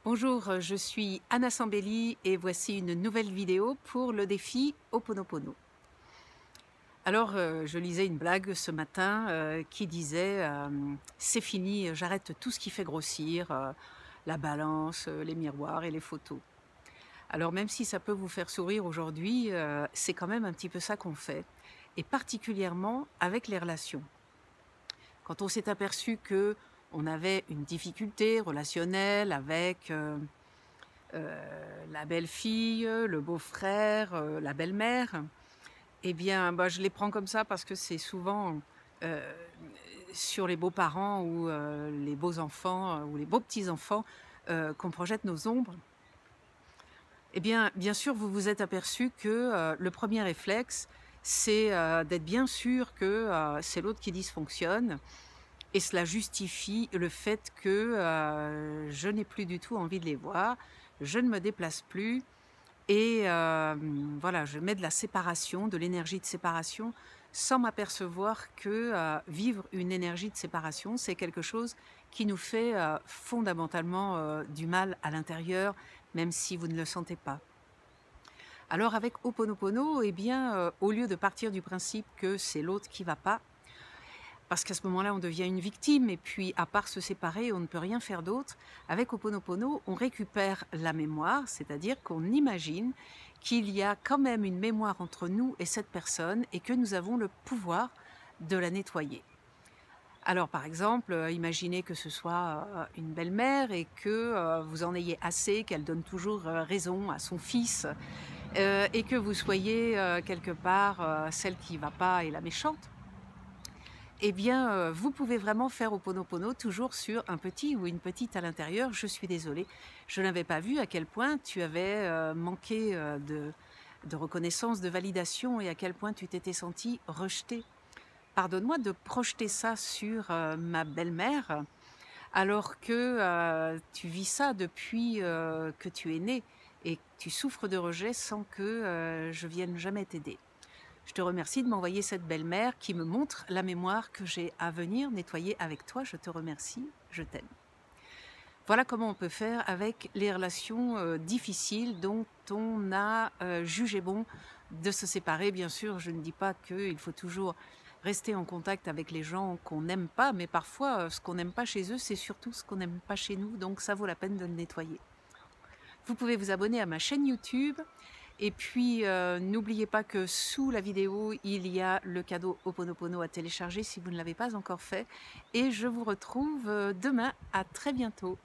Bonjour, je suis Anna Sambelli et voici une nouvelle vidéo pour le défi Ho'oponopono. Alors, je lisais une blague ce matin qui disait c'est fini, j'arrête tout ce qui fait grossir, la balance, les miroirs et les photos. Alors, même si ça peut vous faire sourire aujourd'hui, c'est quand même un petit peu ça qu'on fait, et particulièrement avec les relations. Quand on s'est aperçu que on avait une difficulté relationnelle avec la belle-fille, le beau-frère, la belle-mère, eh bien, bah, je les prends comme ça parce que c'est souvent heu, sur les beaux-parents ou les beaux-enfants, ou les beaux petits-enfants, qu'on projette nos ombres. Eh bien, bien sûr, vous vous êtes aperçu que le premier réflexe, c'est d'être bien sûr que c'est l'autre qui dysfonctionne, et cela justifie le fait que je n'ai plus du tout envie de les voir, je ne me déplace plus. Et voilà, je mets de la séparation, de l'énergie de séparation, sans m'apercevoir que vivre une énergie de séparation, c'est quelque chose qui nous fait fondamentalement du mal à l'intérieur, même si vous ne le sentez pas. Alors avec Ho'oponopono, eh bien, au lieu de partir du principe que c'est l'autre qui va pas, parce qu'à ce moment-là, on devient une victime et puis à part se séparer, on ne peut rien faire d'autre. Avec Ho'oponopono, on récupère la mémoire, c'est-à-dire qu'on imagine qu'il y a quand même une mémoire entre nous et cette personne et que nous avons le pouvoir de la nettoyer. Alors par exemple, imaginez que ce soit une belle-mère et que vous en ayez assez, qu'elle donne toujours raison à son fils, et que vous soyez quelque part celle qui ne va pas et la méchante. Eh bien, vous pouvez vraiment faire Ho'oponopono toujours sur un petit ou une petite à l'intérieur. Je suis désolée, je n'avais pas vu à quel point tu avais manqué de reconnaissance, de validation, et à quel point tu t'étais sentie rejetée. Pardonne-moi de projeter ça sur ma belle-mère, alors que tu vis ça depuis que tu es née et que tu souffres de rejet sans que je vienne jamais t'aider. Je te remercie de m'envoyer cette belle-mère qui me montre la mémoire que j'ai à venir nettoyer avec toi. Je te remercie, je t'aime. Voilà comment on peut faire avec les relations difficiles dont on a jugé bon de se séparer. Bien sûr, je ne dis pas qu'il faut toujours rester en contact avec les gens qu'on n'aime pas, mais parfois ce qu'on n'aime pas chez eux, c'est surtout ce qu'on n'aime pas chez nous, donc ça vaut la peine de le nettoyer. Vous pouvez vous abonner à ma chaîne YouTube. Et puis, n'oubliez pas que sous la vidéo, il y a le cadeau Ho'oponopono à télécharger si vous ne l'avez pas encore fait. Et je vous retrouve demain. À très bientôt.